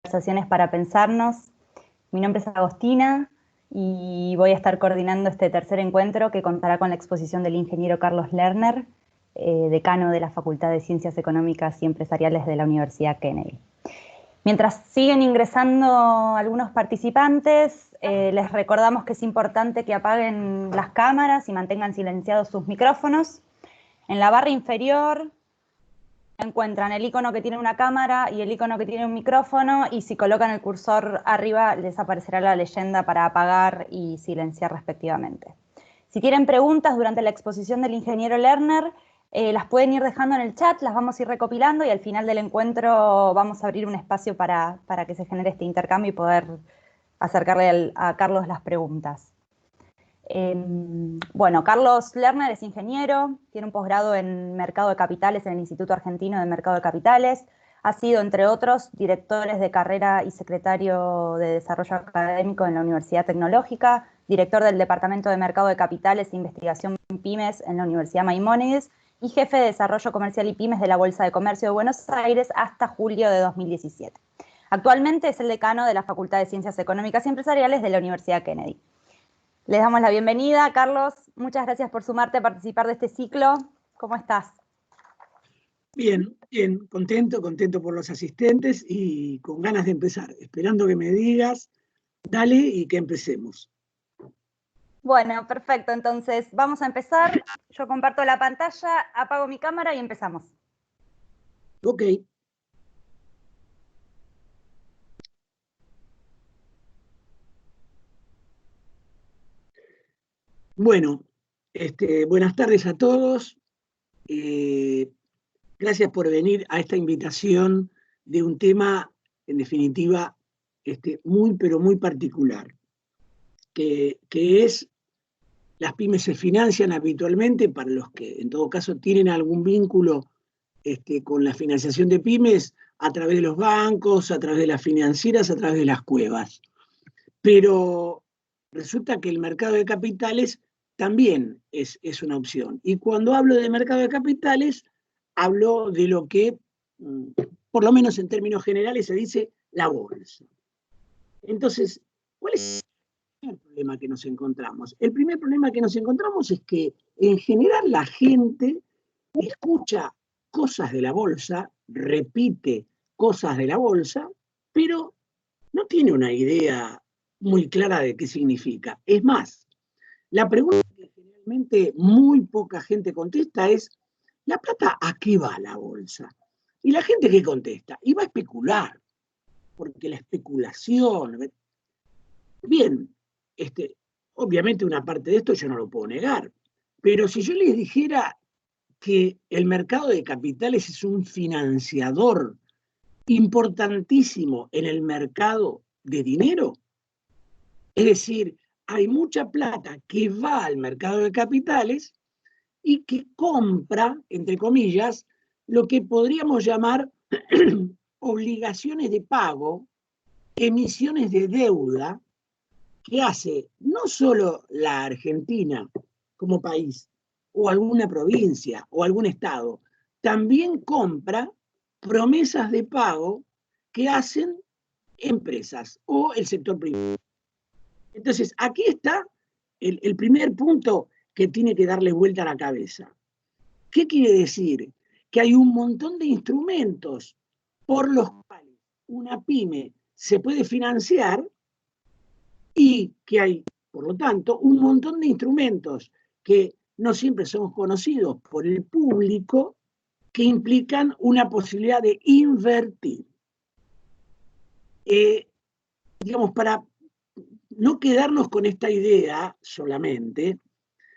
Conversaciones para Pensarnos. Mi nombre es Agostina y voy a estar coordinando este tercer encuentro que contará con la exposición del ingeniero Carlos Lerner, decano de la Facultad de Ciencias Económicas y Empresariales de la Universidad Kennedy. Mientras siguen ingresando algunos participantes, les recordamos que es importante que apaguen las cámaras y mantengan silenciados sus micrófonos. En la barra inferior encuentran el icono que tiene una cámara y el icono que tiene un micrófono, y si colocan el cursor arriba les aparecerá la leyenda para apagar y silenciar respectivamente. Si tienen preguntas durante la exposición del ingeniero Lerner, las pueden ir dejando en el chat, las vamos a ir recopilando y al final del encuentro vamos a abrir un espacio para que se genere este intercambio y poder acercarle a Carlos las preguntas. Bueno, Carlos Lerner es ingeniero, tiene un posgrado en Mercado de Capitales en el Instituto Argentino de Mercado de Capitales, ha sido, entre otros, directores de carrera y secretario de Desarrollo Académico en la Universidad Tecnológica, director del Departamento de Mercado de Capitales e Investigación Pymes en la Universidad Maimónides y jefe de Desarrollo Comercial y Pymes de la Bolsa de Comercio de Buenos Aires hasta julio de 2017. Actualmente es el decano de la Facultad de Ciencias Económicas y Empresariales de la Universidad Kennedy. Les damos la bienvenida, Carlos. Muchas gracias por sumarte a participar de este ciclo. ¿Cómo estás? Bien, bien, contento por los asistentes y con ganas de empezar. Esperando que me digas, dale y que empecemos. Bueno, perfecto. Entonces, vamos a empezar. Yo comparto la pantalla, apago mi cámara y empezamos. Ok. Bueno, buenas tardes a todos. Gracias por venir a esta invitación de un tema, en definitiva, muy, pero muy particular, que es: las pymes se financian habitualmente, para los que en todo caso tienen algún vínculo con la financiación de pymes, a través de los bancos, a través de las financieras, a través de las cuevas. Pero resulta que el mercado de capitales también es una opción. Y cuando hablo de mercado de capitales, hablo de lo que, por lo menos en términos generales, se dice la bolsa. Entonces, ¿cuál es el problema que nos encontramos? El primer problema que nos encontramos es que, en general, la gente escucha cosas de la bolsa, repite cosas de la bolsa, pero no tiene una idea muy clara de qué significa. Es más, la pregunta que generalmente muy poca gente contesta es: ¿la plata a qué va la bolsa? Y la gente que contesta, y va a especular, porque la especulación... Bien, obviamente una parte de esto yo no lo puedo negar, pero si yo les dijera que el mercado de capitales es un financiador importantísimo en el mercado de dinero, es decir, hay mucha plata que va al mercado de capitales y que compra, entre comillas, lo que podríamos llamar obligaciones de pago, emisiones de deuda, que hace no solo la Argentina como país, o alguna provincia, o algún estado, también compra promesas de pago que hacen empresas o el sector privado. Entonces, aquí está el primer punto que tiene que darle vuelta a la cabeza. ¿Qué quiere decir? Que hay un montón de instrumentos por los cuales una pyme se puede financiar, y que hay, por lo tanto, un montón de instrumentos que no siempre son conocidos por el público, que implican una posibilidad de invertir. Digamos, para no quedarnos con esta idea solamente,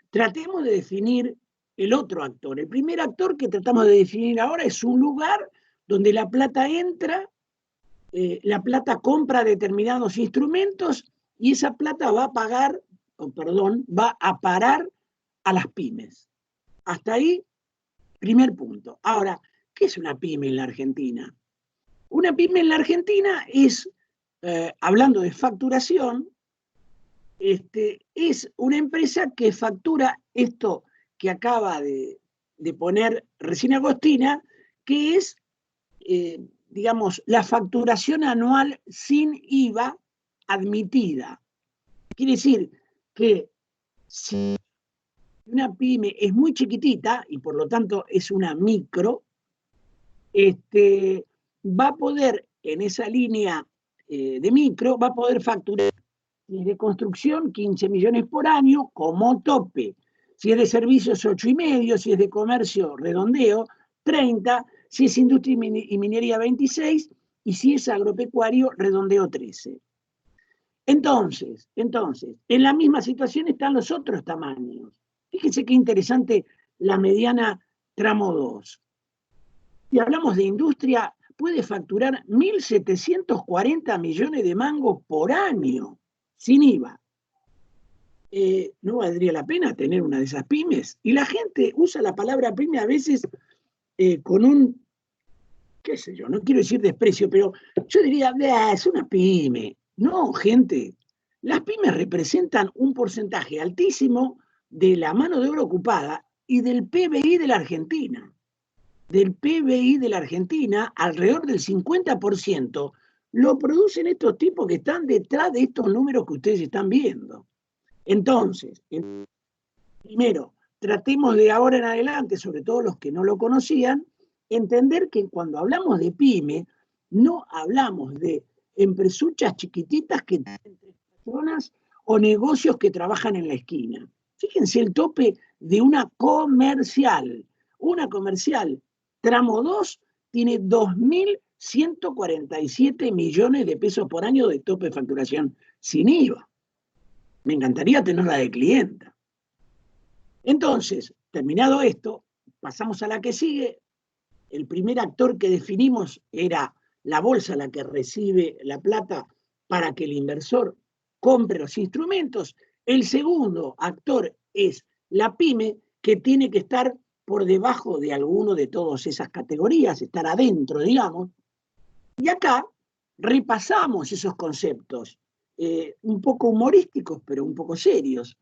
tratemos de definir el otro actor. El primer actor que tratamos de definir ahora es un lugar donde la plata entra, la plata compra determinados instrumentos y esa plata va a pagar, va a parar a las pymes. Hasta ahí, primer punto. Ahora, ¿qué es una pyme en la Argentina? Una pyme en la Argentina es, hablando de facturación, es una empresa que factura esto que acaba de poner recién Agostina, que es digamos, la facturación anual sin IVA admitida. Quiere decir que si una pyme es muy chiquitita y por lo tanto es una micro, va a poder en esa línea de micro, va a poder facturar, si es de construcción, 15 millones por año como tope. Si es de servicios, 8,5, si es de comercio, redondeo, 30, si es industria y minería, 26, y si es agropecuario, redondeo, 13. Entonces, en la misma situación están los otros tamaños. Fíjense qué interesante la mediana tramo 2. Si hablamos de industria, puede facturar 1.740 millones de mangos por año, sin IVA. ¿No valdría la pena tener una de esas pymes? Y la gente usa la palabra pyme a veces con un, qué sé yo, no quiero decir desprecio, pero yo diría, es una pyme. No, gente, las pymes representan un porcentaje altísimo de la mano de obra ocupada y del PBI de la Argentina. Del PBI de la Argentina, alrededor del 50%, lo producen estos tipos que están detrás de estos números que ustedes están viendo. Entonces, primero, tratemos de ahora en adelante, sobre todo los que no lo conocían, entender que cuando hablamos de pyme, no hablamos de empresuchas chiquititas que tienen 3 personas o negocios que trabajan en la esquina. Fíjense el tope de una comercial. Una comercial tramo 2 tiene 2.147 millones de pesos por año de tope de facturación sin IVA. Me encantaría tenerla de clienta. Entonces, terminado esto, pasamos a la que sigue. El primer actor que definimos era la bolsa, la que recibe la plata para que el inversor compre los instrumentos. El segundo actor es la pyme, que tiene que estar por debajo de alguno de todas esas categorías, estar adentro, digamos. Y acá repasamos esos conceptos, un poco humorísticos, pero un poco serios.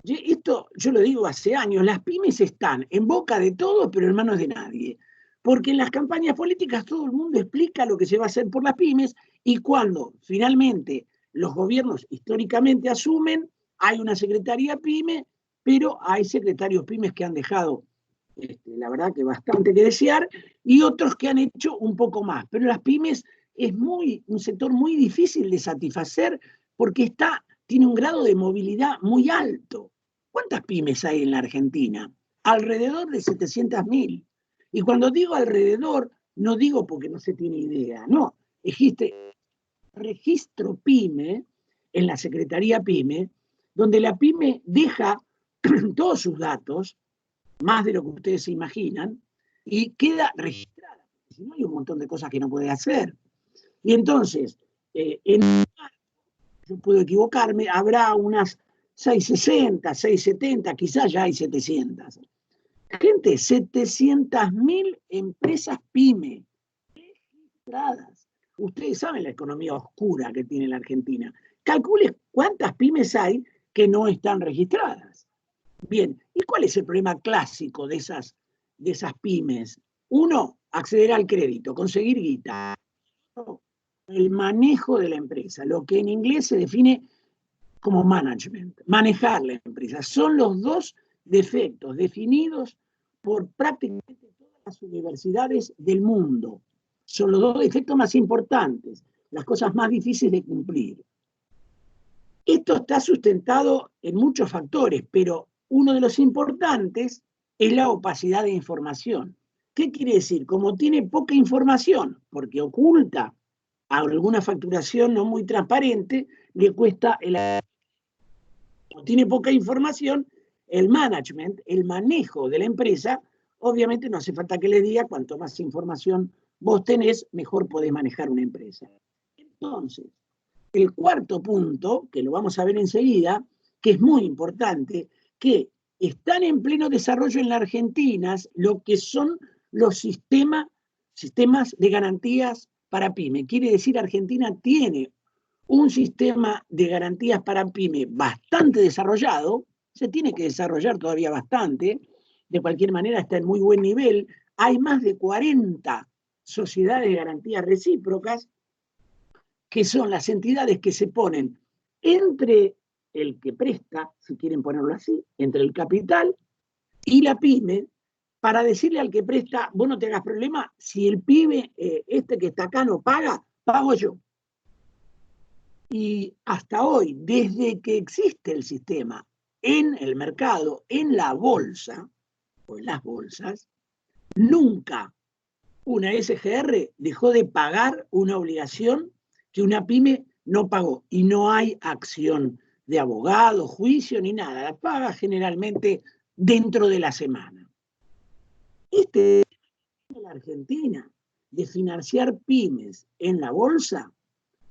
Esto yo lo digo hace años, las pymes están en boca de todos, pero en manos de nadie. Porque en las campañas políticas todo el mundo explica lo que se va a hacer por las pymes y cuando finalmente los gobiernos históricamente asumen, hay una secretaría pyme, pero hay secretarios pymes que han dejado, la verdad que bastante que desear, y otros que han hecho un poco más. Pero las pymes es un sector muy difícil de satisfacer porque tiene un grado de movilidad muy alto. ¿Cuántas pymes hay en la Argentina? Alrededor de 700.000. Y cuando digo alrededor, no digo porque no se tiene idea, no. Existe registro pyme en la Secretaría Pyme, donde la pyme deja todos sus datos, más de lo que ustedes se imaginan, y queda registrada. Si no, hay un montón de cosas que no puede hacer. Y entonces, yo puedo equivocarme, habrá unas 660, 670, quizás ya hay 700. Gente, 700.000 empresas pyme registradas. Ustedes saben la economía oscura que tiene la Argentina. Calcule cuántas pymes hay que no están registradas. Bien, ¿y cuál es el problema clásico de esas pymes? Uno, acceder al crédito, conseguir guita. El manejo de la empresa, lo que en inglés se define como management, manejar la empresa. Son los dos defectos definidos por prácticamente todas las universidades del mundo. Son los dos defectos más importantes, las cosas más difíciles de cumplir. Esto está sustentado en muchos factores, pero uno de los importantes es la opacidad de información. ¿Qué quiere decir? Como tiene poca información, porque oculta alguna facturación no muy transparente, le cuesta como tiene poca información, el management, el manejo de la empresa, obviamente no hace falta que les diga, cuanto más información vos tenés, mejor podés manejar una empresa. Entonces, el cuarto punto, que lo vamos a ver enseguida, que es muy importante, que están en pleno desarrollo en la Argentina lo que son los sistemas de garantías para pyme. Quiere decir, Argentina tiene un sistema de garantías para pyme bastante desarrollado, se tiene que desarrollar todavía bastante, de cualquier manera está en muy buen nivel, hay más de 40 sociedades de garantías recíprocas, que son las entidades que se ponen entre el que presta, si quieren ponerlo así, entre el capital y la pyme, para decirle al que presta, vos no te hagas problema, si el pibe, este que está acá no paga, pago yo. Y hasta hoy, desde que existe el sistema en el mercado, en la bolsa, o en las bolsas, nunca una SGR dejó de pagar una obligación que una pyme no pagó. Y no hay acción de abogado, juicio, ni nada. La paga generalmente dentro de la semana. Este de la Argentina, de financiar pymes en la bolsa,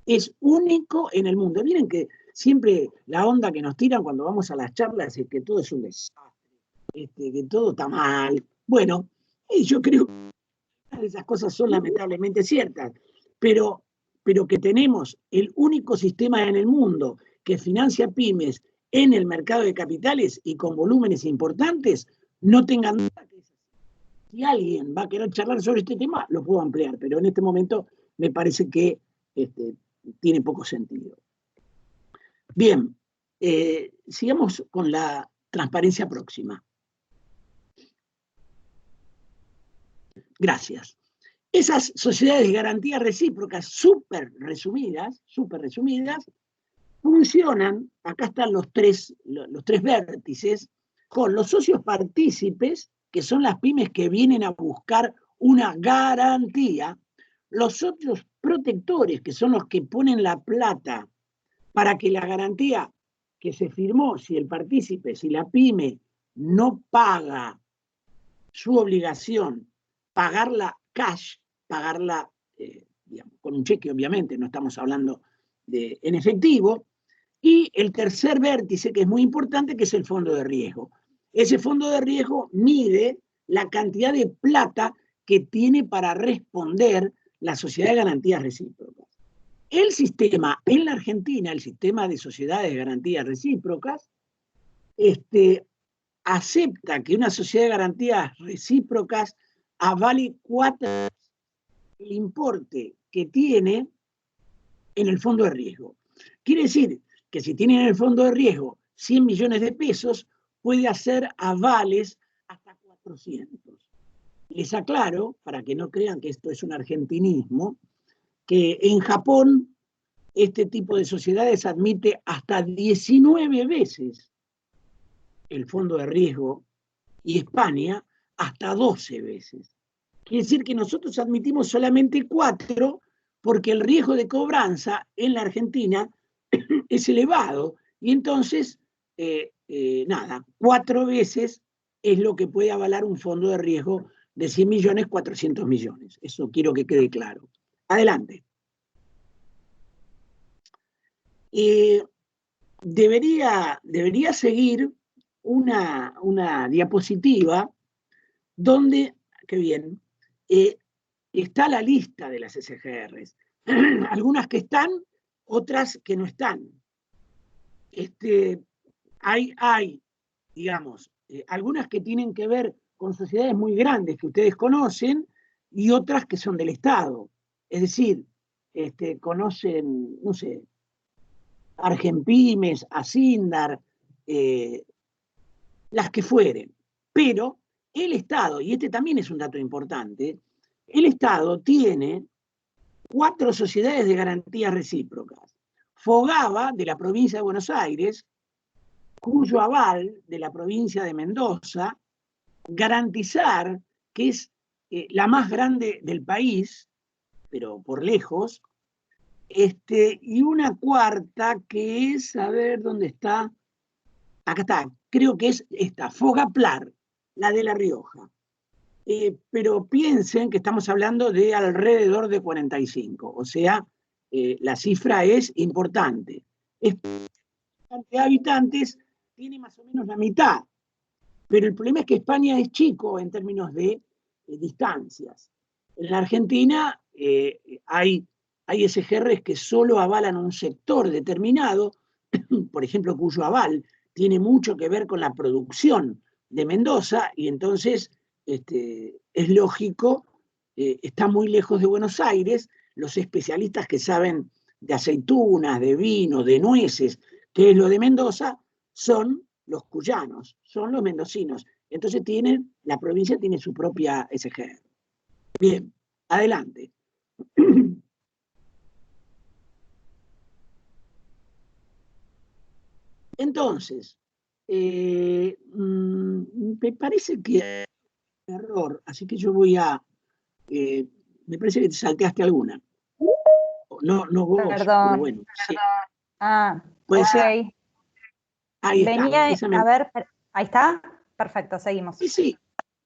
es único en el mundo. Miren que siempre la onda que nos tiran cuando vamos a las charlas es que todo es un desastre, que todo está mal. Bueno, y yo creo que esas cosas son lamentablemente ciertas, pero que tenemos el único sistema en el mundo que financia pymes en el mercado de capitales y con volúmenes importantes, no tengan duda que si alguien va a querer charlar sobre este tema, lo puedo ampliar, pero en este momento me parece que tiene poco sentido. Bien, sigamos con la transparencia próxima. Gracias. Esas sociedades de garantías recíprocas súper resumidas, funcionan, acá están los tres vértices, con los socios partícipes, que son las pymes que vienen a buscar una garantía, los socios protectores, que son los que ponen la plata para que la garantía que se firmó, si el partícipe, si la pyme no paga su obligación, pagarla cash, pagarla digamos, con un cheque, obviamente, no estamos hablando en efectivo. Y el tercer vértice, que es muy importante, que es el fondo de riesgo. Ese fondo de riesgo mide la cantidad de plata que tiene para responder la sociedad de garantías recíprocas. El sistema en la Argentina, el sistema de sociedades de garantías recíprocas, acepta que una sociedad de garantías recíprocas avale 4 el importe que tiene en el fondo de riesgo. Quiere decir que si tiene en el fondo de riesgo 100 millones de pesos, puede hacer avales hasta 400. Les aclaro, para que no crean que esto es un argentinismo, que en Japón este tipo de sociedades admite hasta 19 veces el fondo de riesgo y España hasta 12 veces. Quiere decir que nosotros admitimos solamente 4 porque el riesgo de cobranza en la Argentina es elevado y entonces, 4 veces es lo que puede avalar un fondo de riesgo de 100 millones, 400 millones. Eso quiero que quede claro. Adelante. Debería seguir una diapositiva donde, qué bien, está la lista de las SGRs. Algunas que están, otras que no están. Hay digamos, algunas que tienen que ver con sociedades muy grandes que ustedes conocen y otras que son del Estado. Es decir, conocen, no sé, Argenpimes, Asindar, las que fueren. Pero el Estado, y este también es un dato importante, el Estado tiene 4 sociedades de garantías recíprocas. Fogava, de la provincia de Buenos Aires, Cuyo Aval, de la provincia de Mendoza, Garantizar, que es la más grande del país, pero por lejos, y una cuarta que es, a ver, ¿dónde está? Acá está, creo que es esta, Fogaplar, la de La Rioja. Pero piensen que estamos hablando de alrededor de 45, o sea, la cifra es importante. La cantidad de habitantes tiene más o menos la mitad, pero el problema es que España es chico en términos de distancias. En la Argentina hay SGRs que solo avalan un sector determinado, por ejemplo, Cuyo Aval tiene mucho que ver con la producción de Mendoza, y entonces es lógico está muy lejos de Buenos Aires. Los especialistas que saben de aceitunas, de vino, de nueces, que es lo de Mendoza, son los cuyanos, son los mendocinos. Entonces la provincia tiene su propia SGR. Bien, adelante. Entonces, me parece que hay un error, así que yo voy a... me parece que te salteaste alguna. No, no vos, pero Perdón. bueno. Sí. Ah, Puede ser. ok. Ahí está. Venía, a ver, ahí está. Perfecto, seguimos. Sí, sí.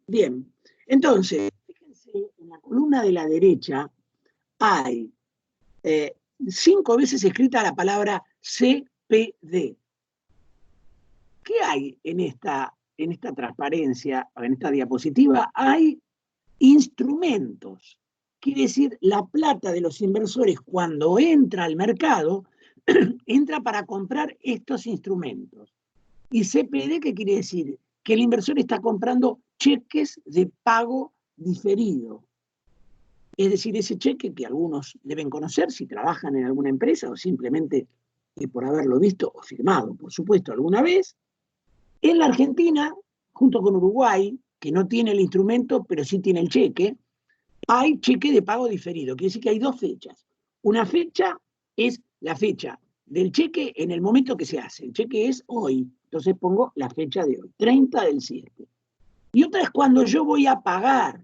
Bien. Entonces, fíjense, en la columna de la derecha hay 5 veces escrita la palabra CPD. ¿Qué hay en esta transparencia, en esta diapositiva? Hay instrumentos. Quiere decir, la plata de los inversores cuando entra al mercado, entra para comprar estos instrumentos. ¿Y CPD qué quiere decir? Que el inversor está comprando cheques de pago diferido. Es decir, ese cheque que algunos deben conocer si trabajan en alguna empresa o simplemente por haberlo visto o firmado, por supuesto, alguna vez. En la Argentina, junto con Uruguay, que no tiene el instrumento, pero sí tiene el cheque, hay cheque de pago diferido. Quiere decir que hay 2 fechas. Una fecha es la fecha del cheque en el momento que se hace. El cheque es hoy. Entonces pongo la fecha de hoy, 30 del 7. Y otra es cuando yo voy a pagar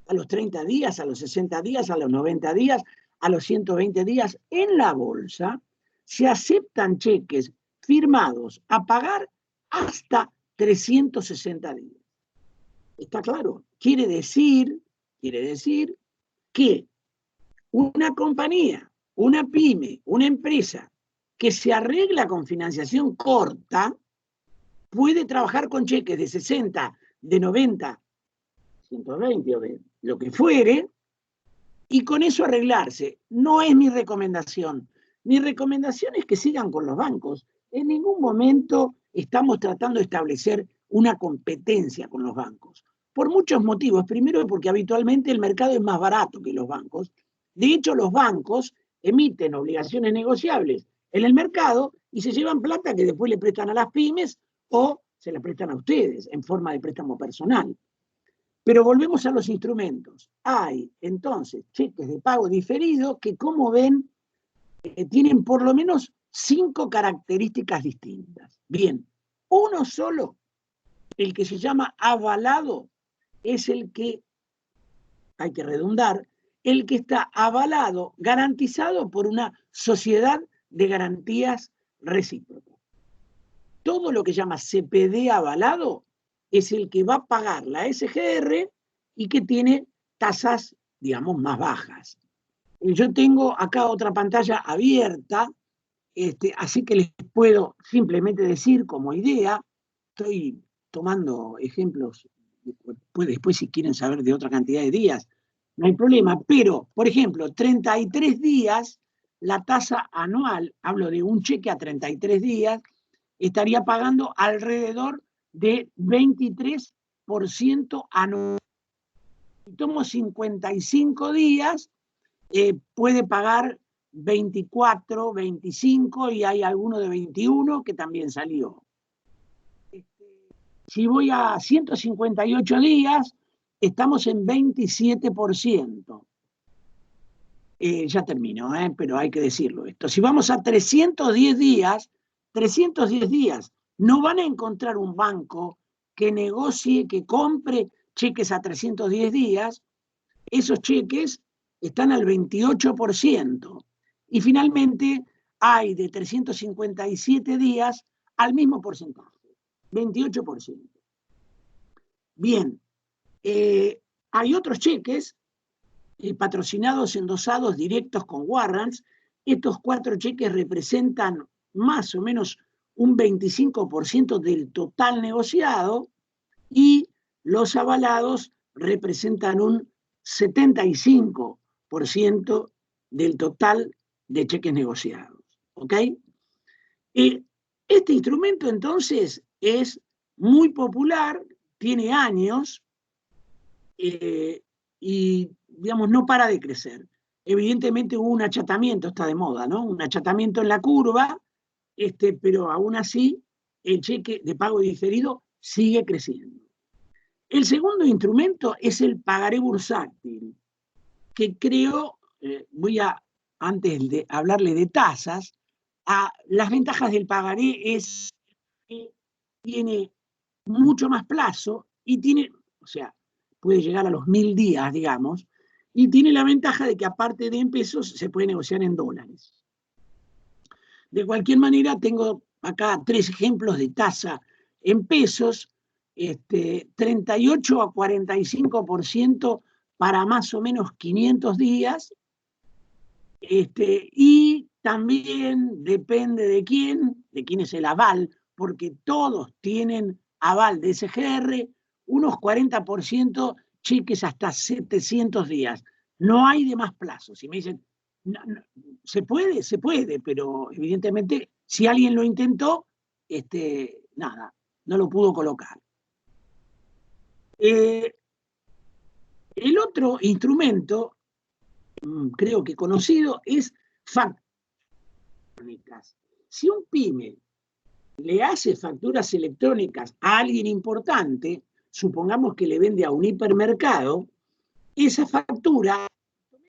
a los 30 días, a los 60 días, a los 90 días, a los 120 días. En la bolsa se aceptan cheques firmados a pagar hasta 360 días. ¿Está claro? Quiere decir que una compañía, una pyme, una empresa que se arregla con financiación corta puede trabajar con cheques de 60, de 90, 120 o de lo que fuere, y con eso arreglarse. No es mi recomendación. Mi recomendación es que sigan con los bancos. En ningún momento estamos tratando de establecer una competencia con los bancos. Por muchos motivos. Primero, porque habitualmente el mercado es más barato que los bancos. De hecho, los bancos emiten obligaciones negociables en el mercado y se llevan plata que después le prestan a las pymes o se la prestan a ustedes en forma de préstamo personal. Pero volvemos a los instrumentos. Hay entonces cheques de pago diferido que, como ven, tienen por lo menos 5 características distintas. Bien, uno solo, el que se llama avalado, es el que, hay que redundar, el que está avalado, garantizado por una sociedad de garantías recíprocas. Todo lo que se llama CPD avalado es el que va a pagar la SGR y que tiene tasas, digamos, más bajas. Yo tengo acá otra pantalla abierta, así que les puedo simplemente decir como idea, estoy tomando ejemplos, después si quieren saber de otra cantidad de días, no hay problema, pero, por ejemplo, 33 días, la tasa anual, hablo de un cheque a 33 días, estaría pagando alrededor de 23% anual. Si tomo 55 días, puede pagar 24, 25 y hay alguno de 21 que también salió. Si voy a 158 días, estamos en 27%. Ya termino, pero hay que decirlo esto. Si vamos a 310 días, no van a encontrar un banco que negocie, que compre cheques a 310 días. Esos cheques están al 28%. Y finalmente hay de 357 días al mismo porcentaje, 28%. Bien, hay otros cheques patrocinados, endosados, directos con warrants. Estos 4 cheques representan más o menos un 25% del total negociado y los avalados representan un 75% del total de cheques negociados. ¿Ok? Este instrumento entonces es muy popular, tiene años, y, digamos, no para de crecer. Evidentemente hubo un achatamiento, está de moda, ¿no? Un achatamiento en la curva, pero aún así el cheque de pago diferido sigue creciendo. El segundo instrumento es el pagaré bursátil, que creo, antes de hablarle de tasas, las ventajas del pagaré es que tiene mucho más plazo y tiene, o sea, puede llegar a los 1000 días, digamos, y tiene la ventaja de que aparte de en pesos se puede negociar en dólares. De cualquier manera, tengo acá 3 ejemplos de tasa en pesos, 38 a 45% para más o menos 500 días, y también depende de quién es el aval, porque todos tienen aval de SGR, unos 40% cheques hasta 700 días. No hay de más plazos. Si me dicen, no, no, se puede, pero evidentemente si alguien lo intentó, nada, no lo pudo colocar. El otro instrumento, creo que conocido, es facturas electrónicas. Si un pyme le hace facturas electrónicas a alguien importante, supongamos que le vende a un hipermercado, esa factura,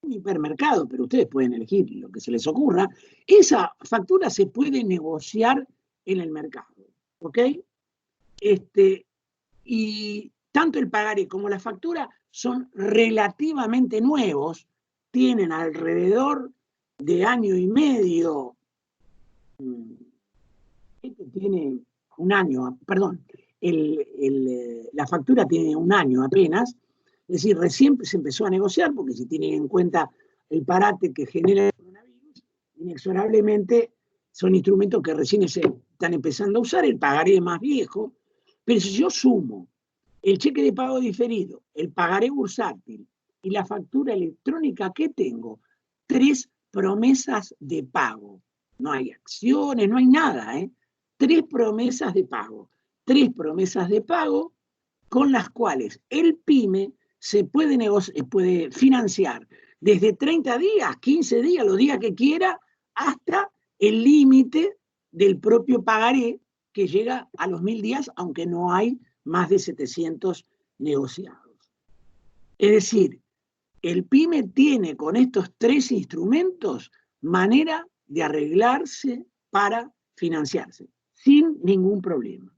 un hipermercado, pero ustedes pueden elegir lo que se les ocurra, esa factura se puede negociar en el mercado, ¿ok? Y tanto el pagaré como la factura son relativamente nuevos, tienen alrededor de año y medio, tiene un año, perdón, la factura tiene un año apenas, es decir, recién se empezó a negociar, porque si tienen en cuenta el parate que genera el coronavirus, inexorablemente son instrumentos que recién se están empezando a usar, el pagaré más viejo, pero si yo sumo el cheque de pago diferido, el pagaré bursátil y la factura electrónica, ¿qué tengo? 3 promesas de pago. No hay acciones, no hay nada, ¿eh? 3 promesas de pago. 3 promesas de pago con las cuales el pyme se puede financiar desde 30 días, 15 días, los días que quiera, hasta el límite del propio pagaré, que llega a los 1000 días, aunque no hay más de 700 negociados. Es decir, el pyme tiene con estos 3 instrumentos manera de arreglarse para financiarse, sin ningún problema.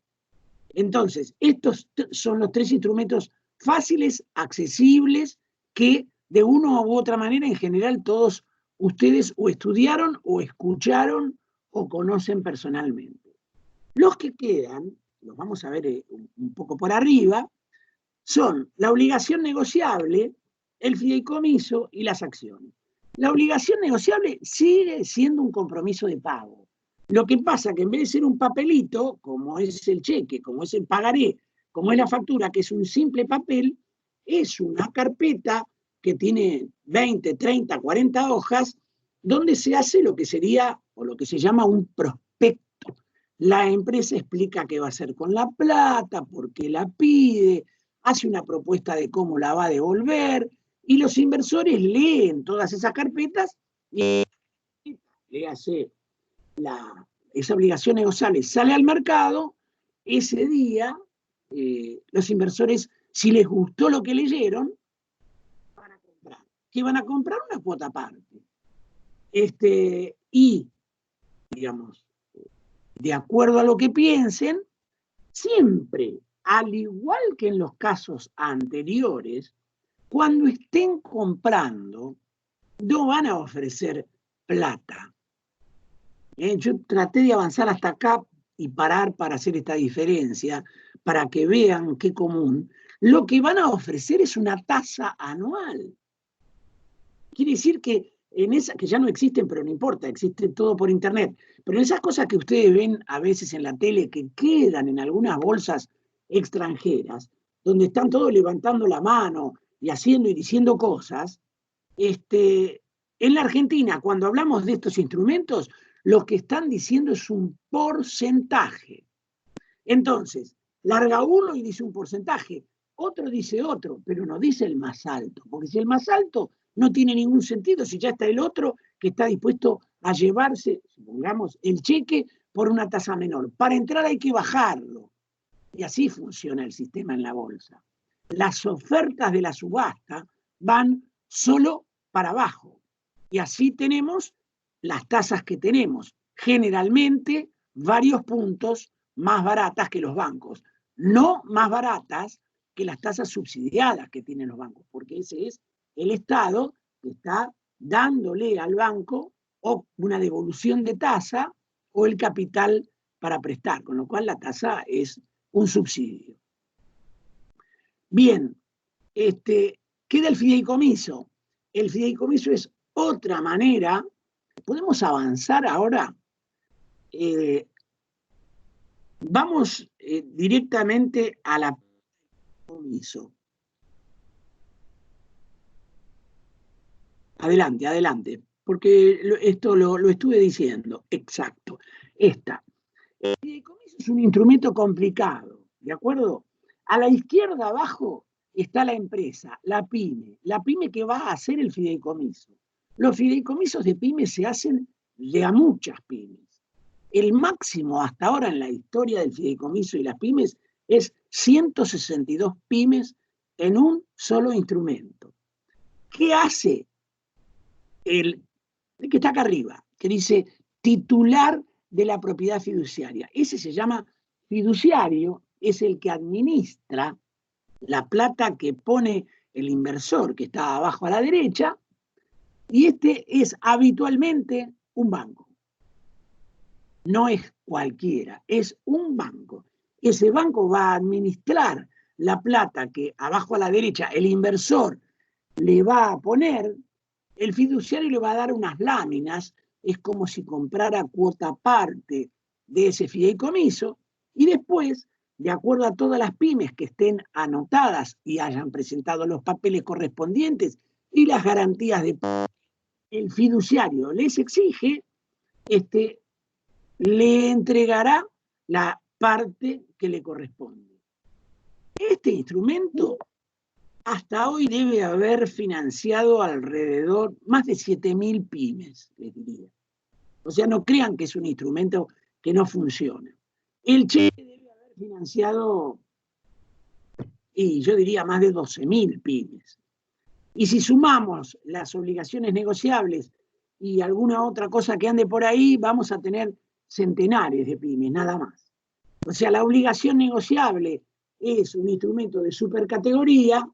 Entonces, estos son los 3 instrumentos fáciles, accesibles, que de una u otra manera, en general, todos ustedes o estudiaron o escucharon o conocen personalmente. Los que quedan, los vamos a ver un poco por arriba, son la obligación negociable, el fideicomiso y las acciones. La obligación negociable sigue siendo un compromiso de pago. Lo que pasa es que en vez de ser un papelito, como es el cheque, como es el pagaré, como es la factura, que es un simple papel, es una carpeta que tiene 20, 30, 40 hojas, donde se hace lo que sería, o lo que se llama un prospecto. La empresa explica qué va a hacer con la plata, por qué la pide, hace una propuesta de cómo la va a devolver, y los inversores leen todas esas carpetas y le hace esa obligación negociable, sale al mercado. Ese día los inversores, si les gustó lo que leyeron, van a comprar. ¿Qué van a comprar? Una cuota aparte. Y, digamos, de acuerdo a lo que piensen, siempre, al igual que en los casos anteriores, cuando estén comprando, no van a ofrecer plata. Yo traté de avanzar hasta acá y parar para hacer esta diferencia, para que vean qué común. Lo que van a ofrecer es una tasa anual. Quiere decir que que ya no existen, pero no importa, existe todo por internet. Pero en esas cosas que ustedes ven a veces en la tele, que quedan en algunas bolsas extranjeras, donde están todos levantando la mano y haciendo y diciendo cosas, en la Argentina, cuando hablamos de estos instrumentos, lo que están diciendo es un porcentaje. Entonces, larga uno y dice un porcentaje. otro dice otro, pero no dice el más alto, porque si el más alto no tiene ningún sentido, si ya está el otro que está dispuesto a llevarse, supongamos, el cheque por una tasa menor. Para entrar hay que bajarlo. Y así funciona el sistema en la bolsa. Las ofertas de la subasta van solo para abajo. Y así tenemos las tasas que tenemos. Generalmente, varios puntos más baratas que los bancos. No más baratas que las tasas subsidiadas que tienen los bancos, porque ese es el Estado que está dándole al banco o una devolución de tasa o el capital para prestar, con lo cual la tasa es un subsidio. Bien, queda el fideicomiso. El fideicomiso es otra manera. ¿Podemos avanzar ahora? Vamos directamente a la fideicomiso. Adelante, adelante, porque esto lo estuve diciendo. Exacto. El fideicomiso es un instrumento complicado, ¿de acuerdo? A la izquierda abajo está la empresa, la pyme que va a hacer el fideicomiso. Los fideicomisos de pymes se hacen de a muchas pymes. El máximo hasta ahora en la historia del fideicomiso y las pymes es 162 pymes en un solo instrumento. ¿Qué hace el que está acá arriba? Que dice titular de la propiedad fiduciaria. Ese se llama fiduciario, es el que administra la plata que pone el inversor, que está abajo a la derecha, y este es habitualmente un banco. No es cualquiera, es un banco. Ese banco va a administrar la plata que abajo a la derecha el inversor le va a poner, el fiduciario le va a dar unas láminas, es como si comprara cuota parte de ese fideicomiso, y después, de acuerdo a todas las pymes que estén anotadas y hayan presentado los papeles correspondientes y las garantías de pago, el fiduciario les exige, le entregará la parte que le corresponde. Este instrumento hasta hoy debe haber financiado alrededor más de 7.000 pymes, les diría. O sea, no crean que es un instrumento que no funciona. El cheque debe haber financiado, y yo diría más de 12.000 pymes. Y si sumamos las obligaciones negociables y alguna otra cosa que ande por ahí, vamos a tener centenares de pymes, nada más. O sea, la obligación negociable es un instrumento de supercategoría,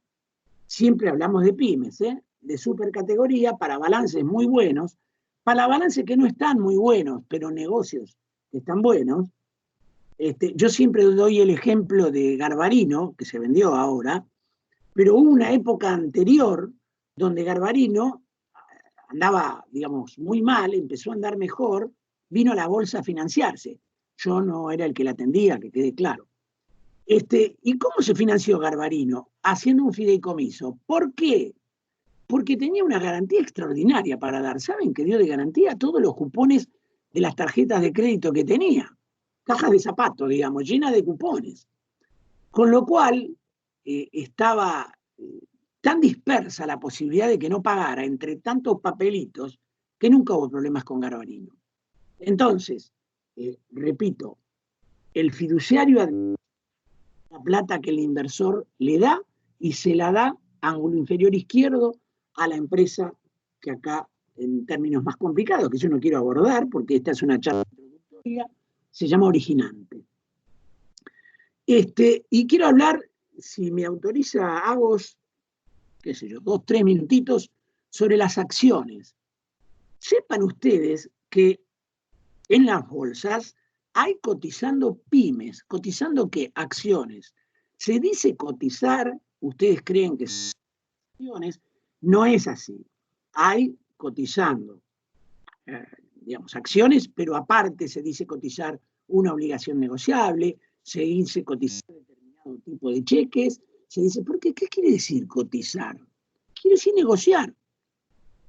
siempre hablamos de pymes, de supercategoría, para balances muy buenos, para balances que no están muy buenos, pero negocios que están buenos. Yo siempre doy el ejemplo de Garbarino, que se vendió ahora, pero hubo una época anterior donde Garbarino andaba, digamos, muy mal, empezó a andar mejor, vino a la bolsa a financiarse. Yo no era el que la atendía, que quede claro. ¿Y cómo se financió Garbarino? Haciendo un fideicomiso. ¿Por qué? Porque tenía una garantía extraordinaria para dar. ¿Saben qué dio de garantía? Todos los cupones de las tarjetas de crédito que tenía. Cajas de zapatos, digamos, llenas de cupones. Con lo cual, estaba tan dispersa la posibilidad de que no pagara entre tantos papelitos que nunca hubo problemas con Garbarino. Entonces, repito, el fiduciario administra la plata que el inversor le da y se la da, ángulo inferior izquierdo, a la empresa que acá, en términos más complicados, que yo no quiero abordar porque esta es una charla introductoria, se llama originante. Y quiero hablar, si me autoriza Agos, qué sé yo, 2, 3 minutitos, sobre las acciones. Sepan ustedes que en las bolsas hay cotizando pymes. ¿Cotizando qué? Acciones. Se dice cotizar, ustedes creen que son acciones, no es así. Hay cotizando, digamos, acciones, pero aparte se dice cotizar una obligación negociable, se dice cotizar determinado tipo de cheques, se dice, ¿por qué? ¿Qué quiere decir cotizar? Quiere decir negociar.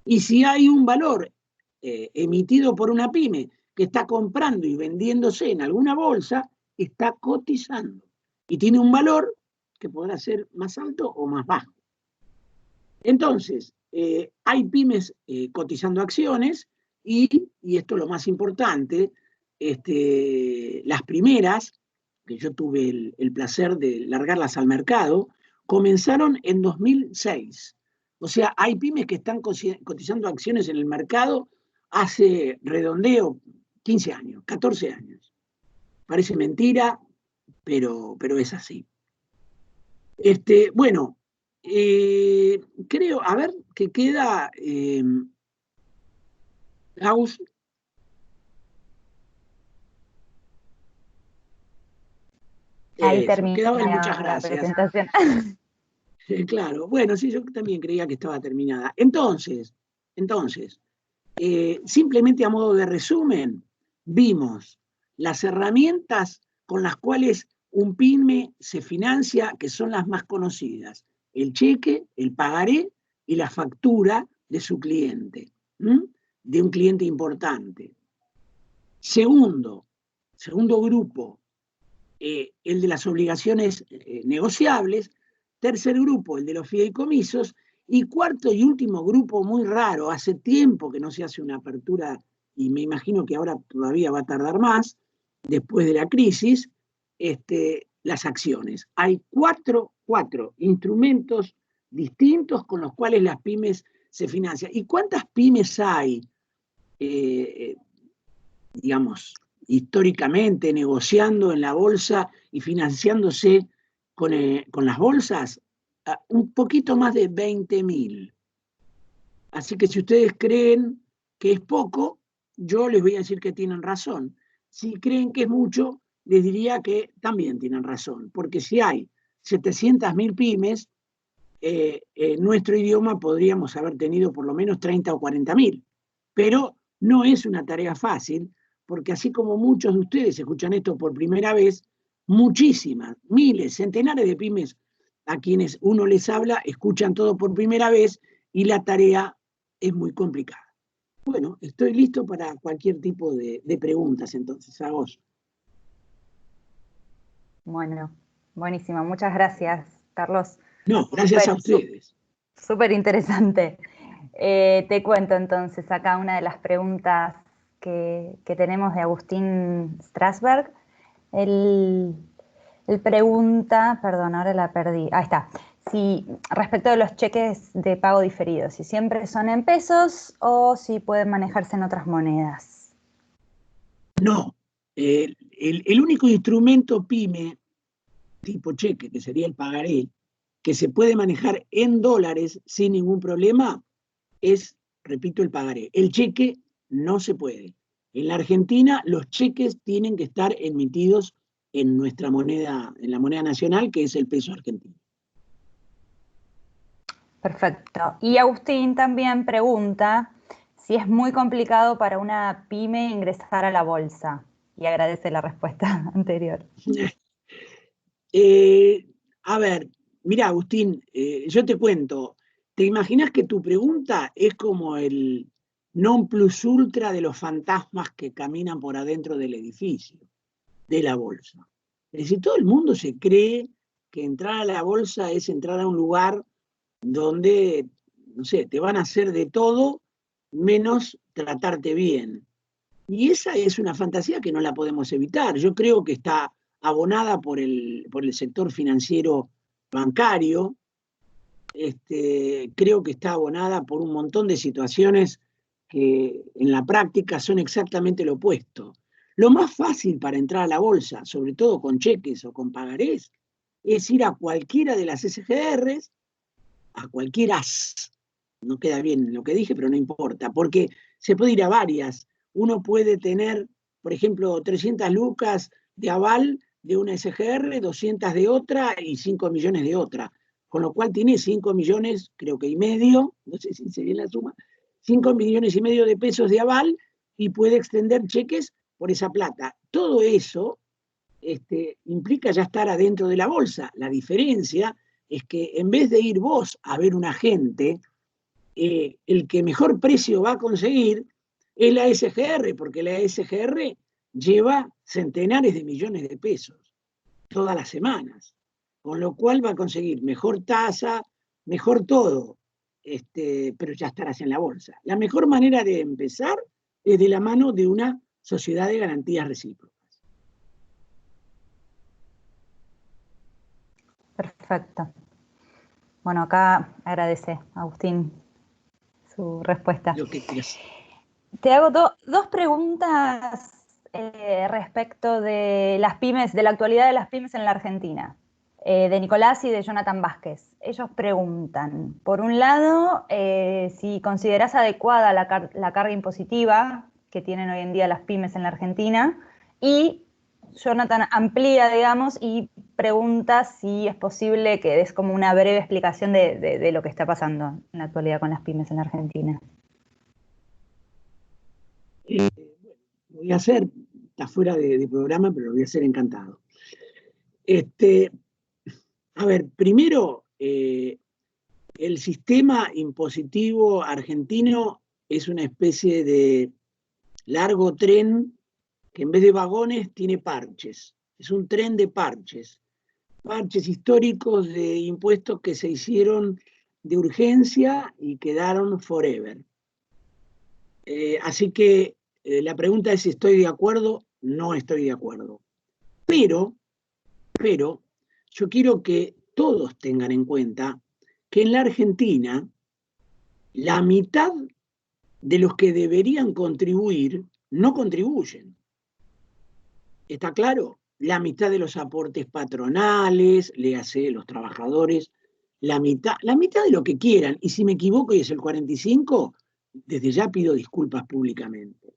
Y si hay un valor emitido por una pyme que está comprando y vendiéndose en alguna bolsa, está cotizando. Y tiene un valor que podrá ser más alto o más bajo. Entonces, hay pymes cotizando acciones y esto es lo más importante, las primeras, que yo tuve el placer de largarlas al mercado, comenzaron en 2006. O sea, hay pymes que están cotizando acciones en el mercado hace redondeo 15 años, 14 años. Parece mentira, pero es así. Bueno, creo, a ver, que queda Gauss. Ahí Eso, termina quedaba el muchas la gracias. presentación. Claro, bueno, sí, yo también creía que estaba terminada. Entonces, simplemente a modo de resumen, vimos las herramientas con las cuales un pyme se financia, que son las más conocidas: el cheque, el pagaré y la factura de su cliente, de un cliente importante. Segundo grupo, el de las obligaciones negociables. Tercer grupo, el de los fideicomisos. Y cuarto y último grupo, muy raro, hace tiempo que no se hace una apertura, y me imagino que ahora todavía va a tardar más, después de la crisis, las acciones. Hay cuatro instrumentos distintos con los cuales las pymes se financian. ¿Y cuántas pymes hay, digamos, históricamente negociando en la bolsa y financiándose con las bolsas? Un poquito más de 20.000. Así que si ustedes creen que es poco, yo les voy a decir que tienen razón. Si creen que es mucho, les diría que también tienen razón, porque si hay 700.000 pymes, en nuestro idioma podríamos haber tenido por lo menos 30 o 40.000. Pero no es una tarea fácil, porque así como muchos de ustedes escuchan esto por primera vez, muchísimas, miles, centenares de pymes a quienes uno les habla escuchan todo por primera vez y la tarea es muy complicada. Bueno, estoy listo para cualquier tipo de preguntas entonces, a vos. Bueno, buenísimo. Muchas gracias, Carlos. No, gracias a ustedes. Súper interesante. Te cuento entonces acá una de las preguntas que tenemos de Agustín Strasberg. Él pregunta, perdón, ahora la perdí. Ahí está. Si respecto de los cheques de pago diferido, si siempre son en pesos o si pueden manejarse en otras monedas. No, el único instrumento pyme tipo cheque, que sería el pagaré, que se puede manejar en dólares sin ningún problema, es, repito, el pagaré. El cheque no se puede. En la Argentina los cheques tienen que estar emitidos en nuestra moneda, en la moneda nacional, que es el peso argentino. Perfecto. Y Agustín también pregunta si es muy complicado para una pyme ingresar a la bolsa. Y agradece la respuesta anterior. A ver, mira, Agustín, yo te cuento, ¿te imaginas que tu pregunta es como el non plus ultra de los fantasmas que caminan por adentro del edificio, de la bolsa? Es decir, todo el mundo se cree que entrar a la bolsa es entrar a un lugar donde, no sé, te van a hacer de todo menos tratarte bien. Y esa es una fantasía que no la podemos evitar. Yo creo que está abonada por el sector financiero bancario. Creo que está abonada por un montón de situaciones que en la práctica son exactamente lo opuesto. Lo más fácil para entrar a la bolsa, sobre todo con cheques o con pagarés, es ir a cualquiera de las SGRs, a cualquiera, no queda bien lo que dije, pero no importa, porque se puede ir a varias. Uno puede tener, por ejemplo, 300 lucas de aval de una SGR, 200 de otra y 5 millones de otra. Con lo cual tiene 5 millones, creo que y medio, no sé si hice bien la suma, 5 millones y medio de pesos de aval y puede extender cheques por esa plata. Todo eso implica ya estar adentro de la bolsa. La diferencia es que en vez de ir vos a ver un agente, el que mejor precio va a conseguir es la SGR, porque la SGR lleva centenares de millones de pesos todas las semanas. con lo cual va a conseguir mejor tasa, mejor todo, pero ya estarás en la bolsa. La mejor manera de empezar es de la mano de una sociedad de garantías recíprocas. Perfecto. Bueno, acá agradece, Agustín, su respuesta. Lo que quieras. Te hago dos preguntas respecto de las pymes, de la actualidad de las pymes en la Argentina, de Nicolás y de Jonathan Vázquez. Ellos preguntan, por un lado, si considerás adecuada la carga impositiva que tienen hoy en día las pymes en la Argentina, y Jonathan amplía, digamos, y pregunta si es posible que des como una breve explicación de lo que está pasando en la actualidad con las pymes en la Argentina. Bueno, lo voy a hacer, está fuera de programa, pero lo voy a hacer encantado. A ver, primero, el sistema impositivo argentino es una especie de largo tren que en vez de vagones tiene parches. Es un tren de parches. Parches históricos de impuestos que se hicieron de urgencia y quedaron forever. Así que la pregunta es si estoy de acuerdo. No estoy de acuerdo. Pero yo quiero que todos tengan en cuenta que en la Argentina la mitad de los que deberían contribuir no contribuyen. ¿Está claro? La mitad de los aportes patronales, léase los trabajadores, la mitad de lo que quieran, y si me equivoco y es el 45, desde ya pido disculpas públicamente.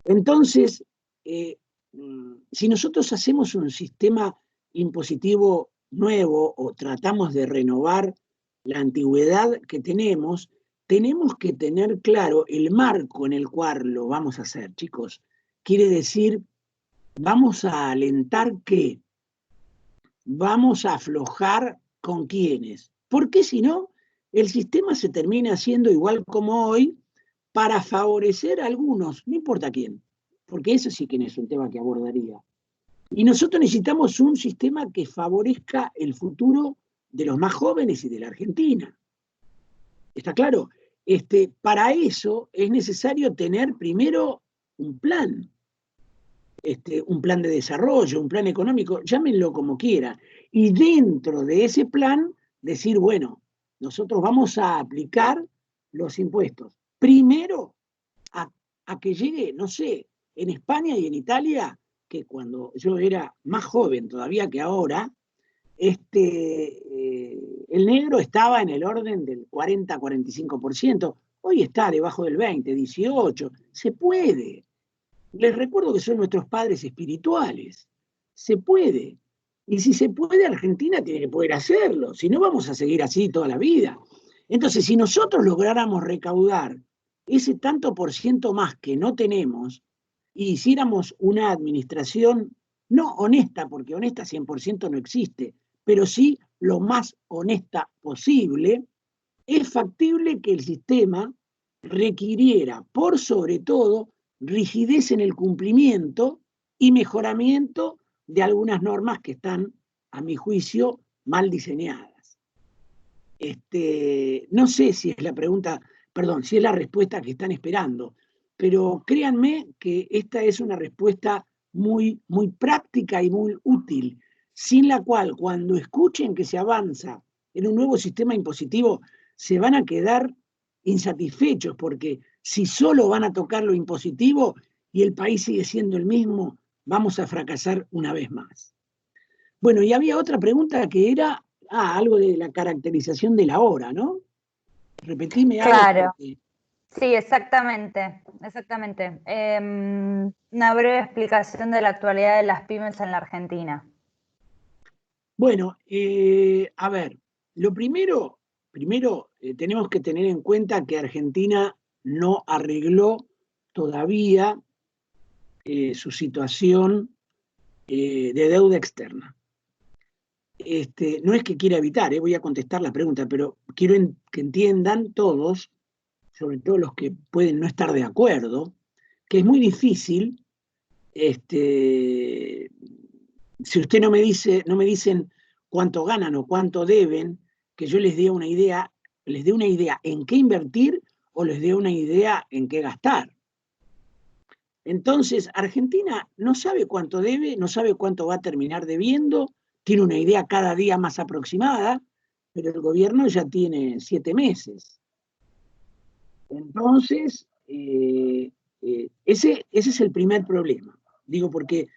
Entonces, si nosotros hacemos un sistema impositivo nuevo o tratamos de renovar la antigüedad que tenemos que tener claro el marco en el cual lo vamos a hacer, chicos. Quiere decir, vamos a alentar qué, vamos a aflojar con quiénes, porque si no, el sistema se termina haciendo igual como hoy para favorecer a algunos, no importa quién, porque eso sí que no es un tema que abordaría. Y nosotros necesitamos un sistema que favorezca el futuro de los más jóvenes y de la Argentina. ¿Está claro? Para eso es necesario tener primero un plan de desarrollo, un plan económico, llámenlo como quiera, y dentro de ese plan decir, bueno, nosotros vamos a aplicar los impuestos. Primero, a que llegue, no sé, en España y en Italia, que cuando yo era más joven todavía que ahora, el negro estaba en el orden del 40-45%, hoy está debajo del 20, 18, se puede. Les recuerdo que son nuestros padres espirituales, se puede. Y si se puede, Argentina tiene que poder hacerlo, si no vamos a seguir así toda la vida. Entonces, si nosotros lográramos recaudar ese tanto por ciento más que no tenemos, y hiciéramos una administración no honesta, porque honesta 100% no existe, pero sí lo más honesta posible, es factible que el sistema requiriera, por sobre todo, rigidez en el cumplimiento y mejoramiento de algunas normas que están, a mi juicio, mal diseñadas. No sé si es la pregunta, perdón, si es la respuesta que están esperando, pero créanme que esta es una respuesta muy, muy práctica y muy útil, sin la cual cuando escuchen que se avanza en un nuevo sistema impositivo, se van a quedar insatisfechos, porque si solo van a tocar lo impositivo y el país sigue siendo el mismo, vamos a fracasar una vez más. Bueno, y había otra pregunta que era algo de la caracterización de la hora, ¿no? Repetime algo. Claro. Sí, exactamente. Una breve explicación de la actualidad de las pymes en la Argentina. Bueno, a ver, lo primero tenemos que tener en cuenta que Argentina no arregló todavía su situación de deuda externa. No es que quiera evitar, voy a contestar la pregunta, pero quiero que entiendan todos, sobre todo los que pueden no estar de acuerdo, que es muy difícil, si usted no me dicen cuánto ganan o cuánto deben, que yo les dé una idea en qué invertir o les dé una idea en qué gastar. Entonces, Argentina no sabe cuánto debe, no sabe cuánto va a terminar debiendo, tiene una idea cada día más aproximada, pero el gobierno ya tiene 7 meses. Entonces, ese es el primer problema. Digo, porque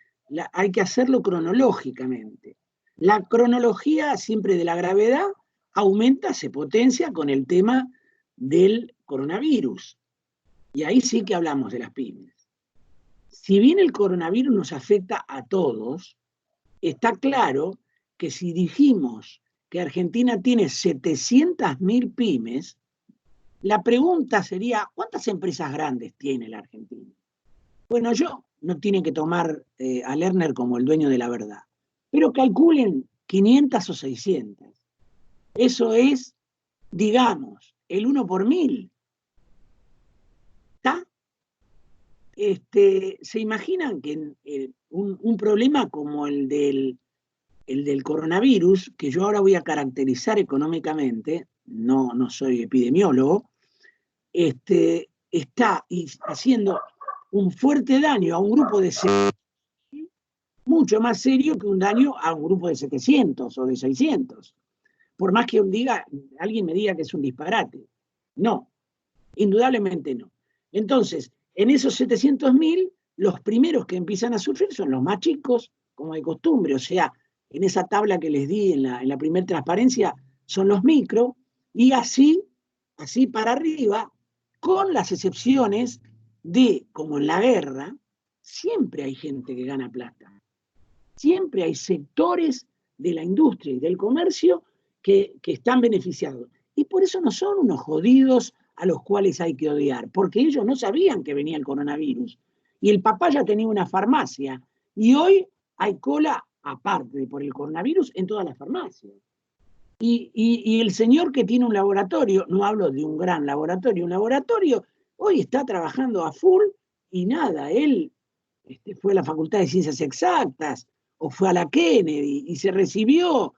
hay que hacerlo cronológicamente. La cronología siempre de la gravedad aumenta, se potencia con el tema del coronavirus. Y ahí sí que hablamos de las pymes. Si bien el coronavirus nos afecta a todos, está claro que si dijimos que Argentina tiene 700.000 pymes, la pregunta sería, ¿cuántas empresas grandes tiene la Argentina? Bueno, no tienen que tomar a Lerner como el dueño de la verdad, pero calculen 500 o 600. Eso es, digamos, el 1 por 1000. ¿Está? ¿Se imaginan que un problema como el del coronavirus, que yo ahora voy a caracterizar económicamente, no soy epidemiólogo, está haciendo un fuerte daño a un grupo de 100, mucho más serio que un daño a un grupo de 700 o de 600? Por más que alguien me diga que es un disparate. No, indudablemente no. Entonces, en esos 700.000, los primeros que empiezan a sufrir son los más chicos, como de costumbre. O sea, en esa tabla que les di en la primera transparencia, son los micro, y así para arriba, con las excepciones de, como en la guerra, siempre hay gente que gana plata. Siempre hay sectores de la industria y del comercio que están beneficiados. Y por eso no son unos jodidos a los cuales hay que odiar, porque ellos no sabían que venía el coronavirus. Y el papá ya tenía una farmacia. Y hoy hay cola, aparte de por el coronavirus, en todas las farmacias. Y el señor que tiene un laboratorio, no hablo de un gran laboratorio, un laboratorio, hoy está trabajando a full y nada, él fue a la Facultad de Ciencias Exactas o fue a la Kennedy y se recibió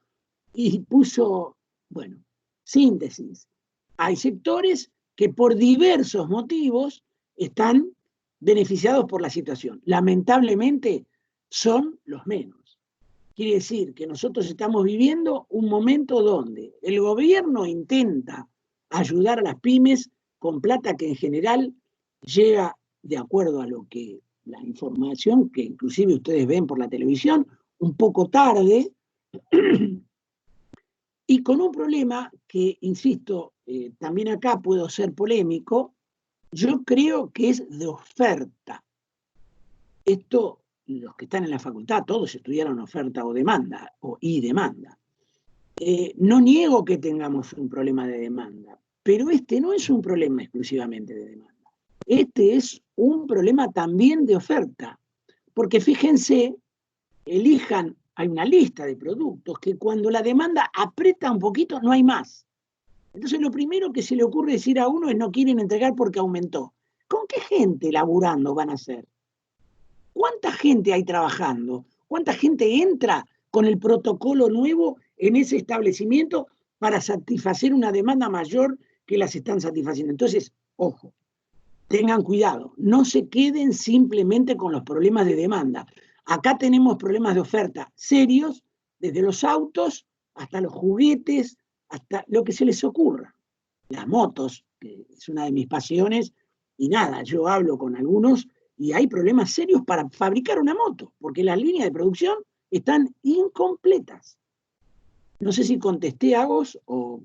y puso, bueno, síntesis. Hay sectores que por diversos motivos están beneficiados por la situación. Lamentablemente son los menos. Quiere decir que nosotros estamos viviendo un momento donde el gobierno intenta ayudar a las pymes con plata que en general llega, de acuerdo a lo que la información que inclusive ustedes ven por la televisión, un poco tarde, y con un problema que, insisto, también acá puedo ser polémico, yo creo que es de oferta. Esto, los que están en la facultad, todos estudiaron oferta o demanda, y demanda. No niego que tengamos un problema de demanda, pero este no es un problema exclusivamente de demanda. Este es un problema también de oferta, porque fíjense, hay una lista de productos que cuando la demanda aprieta un poquito no hay más. Entonces lo primero que se le ocurre decir a uno es no quieren entregar porque aumentó. ¿Con qué gente laburando van a hacer? ¿Cuánta gente hay trabajando? ¿Cuánta gente entra con el protocolo nuevo en ese establecimiento para satisfacer una demanda mayor que las están satisfaciendo? Entonces, ojo, tengan cuidado, no se queden simplemente con los problemas de demanda. Acá tenemos problemas de oferta serios, desde los autos hasta los juguetes, hasta lo que se les ocurra. Las motos, que es una de mis pasiones, y nada, yo hablo con algunos y hay problemas serios para fabricar una moto, porque las líneas de producción están incompletas. No sé si contesté a vos o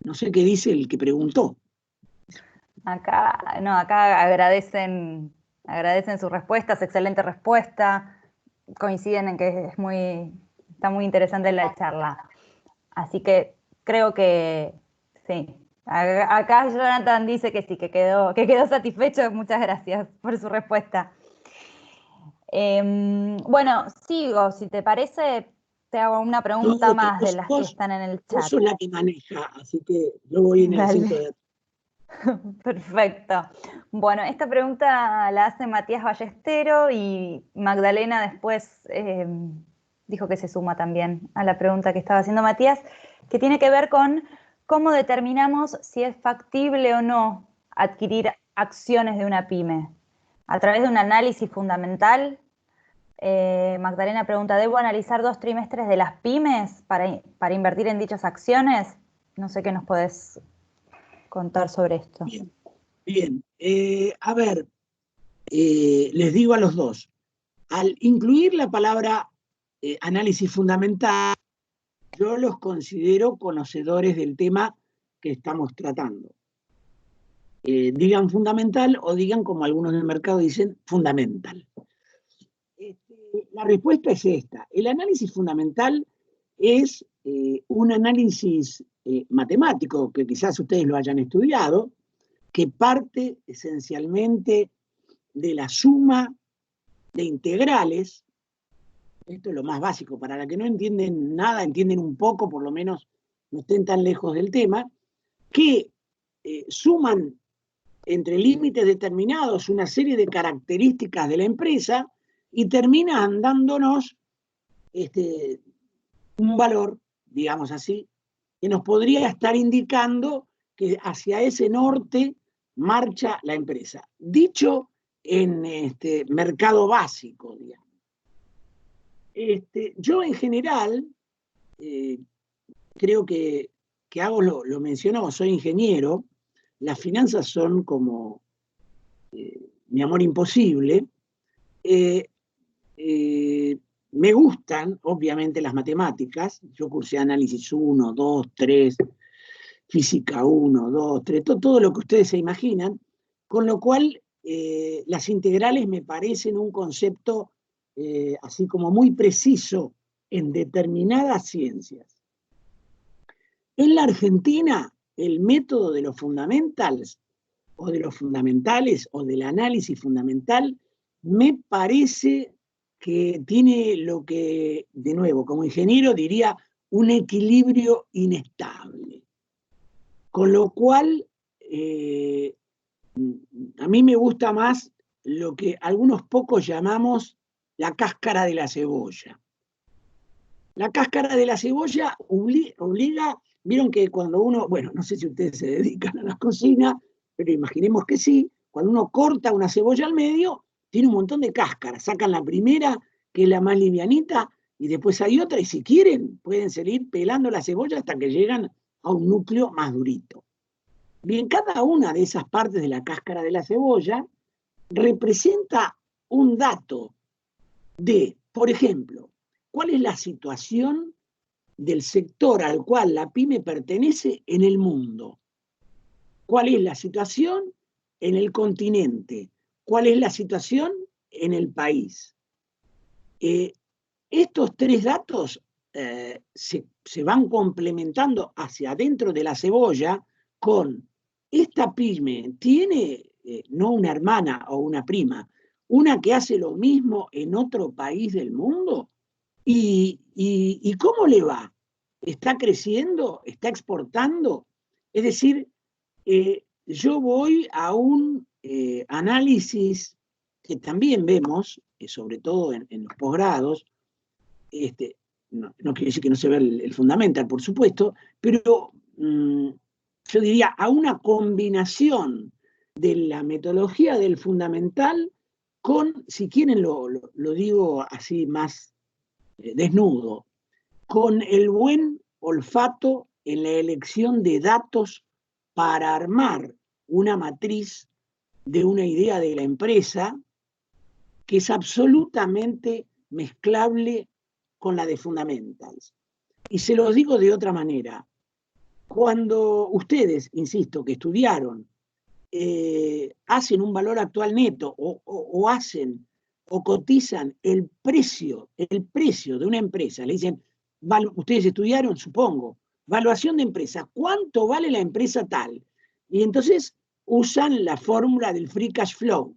no sé qué dice el que preguntó. Acá agradecen sus respuestas, excelente respuesta, coinciden en que está muy interesante la charla. Así que creo que sí. Acá Jonathan dice que sí, que quedó satisfecho. Muchas gracias por su respuesta. Bueno, sigo. Si te parece, te hago una pregunta más de las que están en el chat. Vos sos la que maneja, así que yo voy en el asiento de... Perfecto. Bueno, esta pregunta la hace Matías Ballestero y Magdalena después dijo que se suma también a la pregunta que estaba haciendo Matías, que tiene que ver con cómo determinamos si es factible o no adquirir acciones de una pyme. A través de un análisis fundamental. Magdalena pregunta, ¿debo analizar 2 trimestres de las pymes para invertir en dichas acciones? No sé qué nos podés contar sobre esto. Bien, bien. A ver, les digo a los dos, al incluir la palabra análisis fundamental, yo los considero conocedores del tema que estamos tratando. Digan fundamental o digan, como algunos del mercado dicen, fundamental. La respuesta es esta. El análisis fundamental es un análisis matemático, que quizás ustedes lo hayan estudiado, que parte esencialmente de la suma de integrales. Esto es lo más básico, para los que no entienden nada, entienden un poco, por lo menos no estén tan lejos del tema, que suman entre límites determinados una serie de características de la empresa y terminan dándonos un valor, digamos así, que nos podría estar indicando que hacia ese norte marcha la empresa. Dicho en mercado básico, digamos. Yo en general, creo que hago lo mencionó, soy ingeniero, las finanzas son como mi amor imposible. Me gustan, obviamente, las matemáticas. Yo cursé análisis 1, 2, 3, física 1, 2, 3, todo lo que ustedes se imaginan, con lo cual las integrales me parecen un concepto así como muy preciso en determinadas ciencias. En la Argentina, el método de los fundamentals, o de los fundamentales, o del análisis fundamental, me parece que tiene lo que, de nuevo, como ingeniero diría, un equilibrio inestable. Con lo cual, a mí me gusta más lo que algunos pocos llamamos la cáscara de la cebolla. La cáscara de la cebolla obliga, vieron que cuando uno, bueno, no sé si ustedes se dedican a la cocina, pero imaginemos que sí, cuando uno corta una cebolla al medio, tiene un montón de cáscaras. Sacan la primera, que es la más livianita, y después hay otra, y si quieren, pueden seguir pelando la cebolla hasta que llegan a un núcleo más durito. Bien, cada una de esas partes de la cáscara de la cebolla representa un dato de, por ejemplo, cuál es la situación del sector al cual la pyme pertenece en el mundo, cuál es la situación en el continente, cuál es la situación en el país. Estos 3 datos se van complementando hacia adentro de la cebolla con esta pyme tiene no una hermana o una prima, una que hace lo mismo en otro país del mundo. ¿Y cómo le va? ¿Está creciendo? ¿Está exportando? Es decir, yo voy a un análisis que también vemos, sobre todo en los posgrados, no quiere decir que no se vea el fundamental, por supuesto, pero yo diría a una combinación de la metodología del fundamental con, si quieren lo digo así más desnudo, con el buen olfato en la elección de datos para armar una matriz de una idea de la empresa que es absolutamente mezclable con la de fundamentals. Y se los digo de otra manera. Cuando ustedes, insisto, que estudiaron, hacen un valor actual neto o hacen o cotizan el precio de una empresa, le dicen, ustedes estudiaron, supongo, valuación de empresa, ¿cuánto vale la empresa tal? Y entonces usan la fórmula del free cash flow.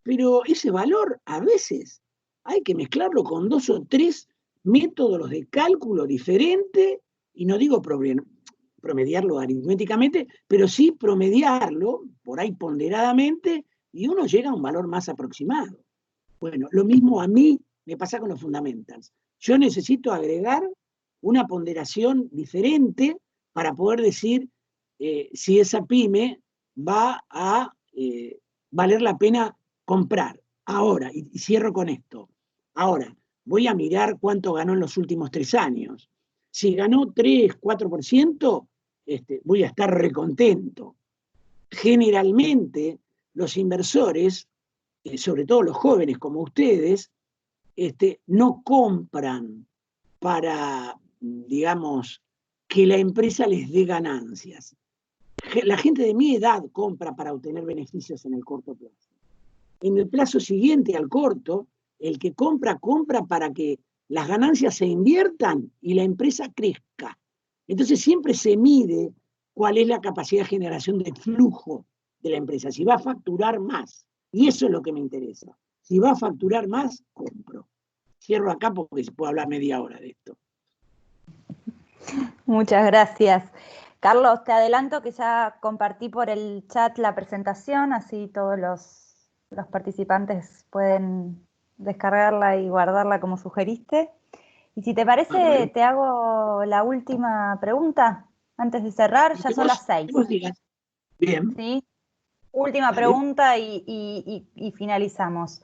Pero ese valor a veces hay que mezclarlo con 2 o 3 métodos de cálculo diferentes, y no digo promediarlo aritméticamente, pero sí promediarlo, por ahí ponderadamente, y uno llega a un valor más aproximado. Bueno, lo mismo a mí me pasa con los fundamentals. Yo necesito agregar una ponderación diferente para poder decir si esa pyme va a valer la pena comprar. Ahora, y cierro con esto, ahora voy a mirar cuánto ganó en los últimos 3 años. Si ganó 3, 4%, voy a estar recontento. Generalmente, los inversores, sobre todo los jóvenes como ustedes, no compran para, digamos, que la empresa les dé ganancias. La gente de mi edad compra para obtener beneficios en el corto plazo. En el plazo siguiente al corto, el que compra, compra para que las ganancias se inviertan y la empresa crezca. Entonces siempre se mide cuál es la capacidad de generación de flujo de la empresa, si va a facturar más. Y eso es lo que me interesa. Si va a facturar más, compro. Cierro acá porque se puede hablar media hora de esto. Muchas gracias. Carlos, te adelanto que ya compartí por el chat la presentación, así todos los participantes pueden descargarla y guardarla como sugeriste. Y si te parece, te hago la última pregunta antes de cerrar, ya son las 6. Vos digas. Bien. ¿Sí? Última Dale. pregunta y finalizamos.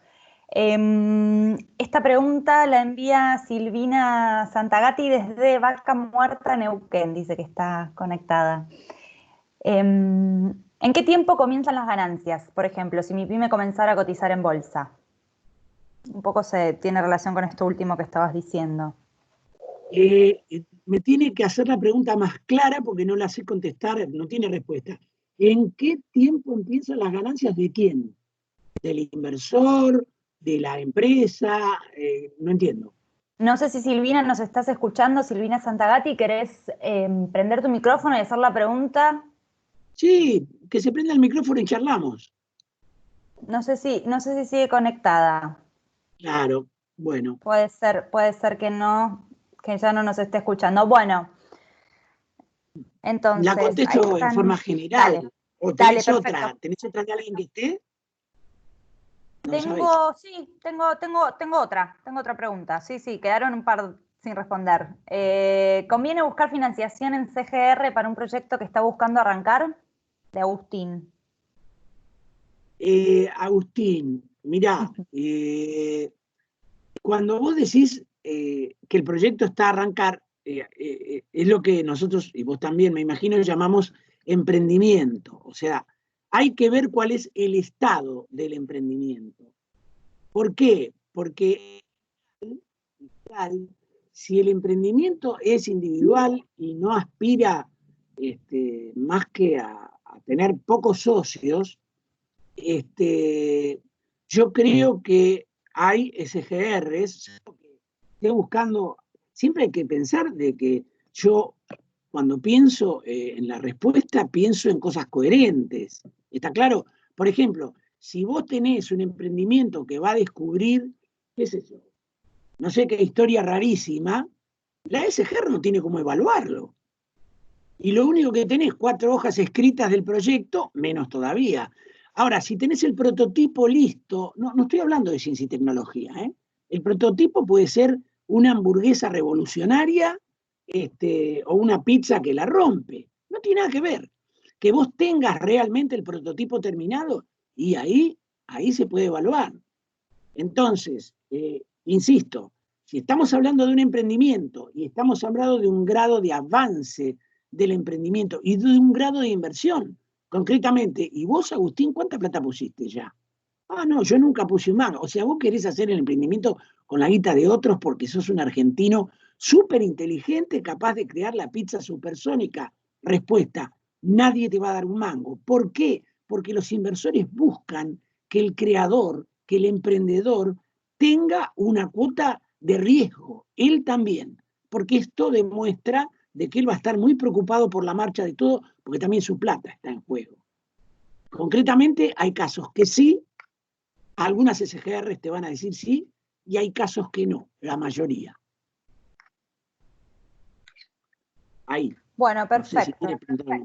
Esta pregunta la envía Silvina Santagati desde Vaca Muerta, Neuquén, dice que está conectada. ¿En qué tiempo comienzan las ganancias? Por ejemplo, si mi pyme comenzara a cotizar en bolsa. Un poco se tiene relación con esto último que estabas diciendo. Me tiene que hacer la pregunta más clara porque no la sé contestar, no tiene respuesta. ¿En qué tiempo empiezan las ganancias de quién? ¿Del inversor? ¿De la empresa? No entiendo. No sé si Silvina nos estás escuchando, Silvina Santagati, ¿querés prender tu micrófono y hacer la pregunta? Sí, que se prenda el micrófono y charlamos. No sé si sigue conectada. Claro, bueno. Puede ser que no, que ya no nos esté escuchando. Bueno, La entonces, ahí contesto en forma están. general. Dale, ¿O dale, tenés perfecto. otra? ¿Tenés otra de alguien que esté? No sabés. Tengo otra pregunta. Sí, quedaron un par sin responder. ¿Conviene buscar financiación en CGR para un proyecto que está buscando arrancar? De Agustín. Agustín, mirá, cuando vos decís que el proyecto está a arrancar, es lo que nosotros, y vos también me imagino, llamamos emprendimiento. O sea, hay que ver cuál es el estado del emprendimiento. ¿Por qué? Porque si el emprendimiento es individual y no aspira más que a tener pocos socios, yo creo que hay SGRs, estoy buscando, siempre hay que pensar de que yo cuando pienso en la respuesta, pienso en cosas coherentes. ¿Está claro? Por ejemplo, si vos tenés un emprendimiento que va a descubrir, qué sé yo, no sé qué historia rarísima, la SGR no tiene cómo evaluarlo. Y lo único que tenés, 4 hojas escritas del proyecto, menos todavía. Ahora, si tenés el prototipo listo, no estoy hablando de ciencia y tecnología, ¿eh? El prototipo puede ser una hamburguesa revolucionaria o una pizza que la rompe. No tiene nada que ver. Que vos tengas realmente el prototipo terminado y ahí se puede evaluar. Entonces, insisto, si estamos hablando de un emprendimiento y estamos hablando de un grado de avance del emprendimiento y de un grado de inversión, concretamente, ¿y vos, Agustín, cuánta plata pusiste ya? Ah, no, yo nunca puse un mango. O sea, vos querés hacer el emprendimiento con la guita de otros porque sos un argentino súper inteligente, capaz de crear la pizza supersónica. Respuesta, nadie te va a dar un mango. ¿Por qué? Porque los inversores buscan que el creador, que el emprendedor tenga una cuota de riesgo, él también, porque esto demuestra de que él va a estar muy preocupado por la marcha de todo, porque también su plata está en juego. Concretamente, hay casos que sí, algunas SGRs te van a decir sí, y hay casos que no, la mayoría. Ahí. Bueno, No sé si perfecto. quiere preguntar.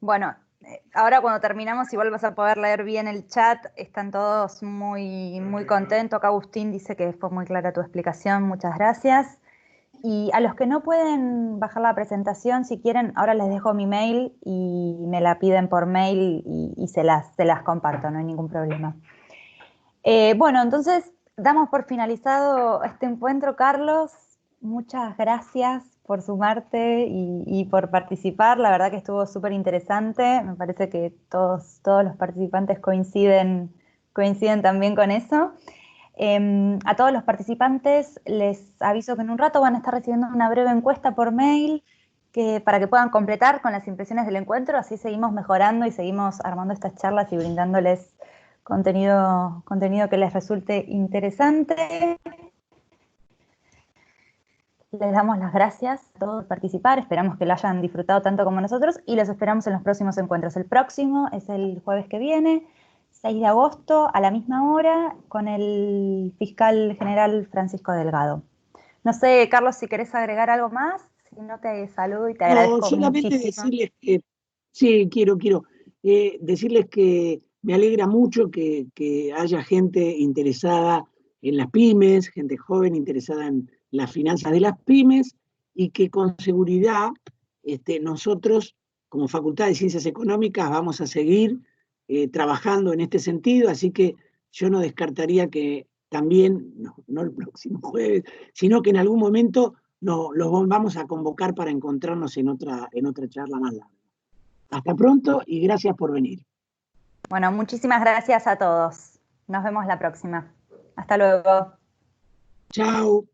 Bueno, ahora cuando terminamos igual vas a poder leer bien el chat, están todos muy, muy contentos. Acá Agustín dice que fue muy clara tu explicación, muchas gracias. Y a los que no pueden bajar la presentación, si quieren, ahora les dejo mi mail y me la piden por mail y se las comparto, no hay ningún problema. Bueno, entonces damos por finalizado este encuentro, Carlos. Muchas gracias por sumarte y por participar. La verdad que estuvo súper interesante. Me parece que todos los participantes coinciden también con eso. A todos los participantes les aviso que en un rato van a estar recibiendo una breve encuesta por mail para que puedan completar con las impresiones del encuentro. Así seguimos mejorando y seguimos armando estas charlas y brindándoles contenido que les resulte interesante. Les damos las gracias a todos por participar, esperamos que lo hayan disfrutado tanto como nosotros y los esperamos en los próximos encuentros. El próximo es el jueves que viene, 6 de agosto, a la misma hora, con el fiscal general Francisco Delgado. No sé, Carlos, si querés agregar algo más, si no te saludo y te No, agradezco solamente muchísimo. decirles que, sí, quiero, decirles que me alegra mucho que haya gente interesada en las pymes, gente joven interesada en las finanzas de las pymes, y que con seguridad nosotros, como Facultad de Ciencias Económicas, vamos a seguir trabajando en este sentido, así que yo no descartaría que también, no el próximo jueves, sino que en algún momento los vamos a convocar para encontrarnos en otra charla más larga. Hasta pronto y gracias por venir. Bueno, muchísimas gracias a todos. Nos vemos la próxima. Hasta luego. Chao.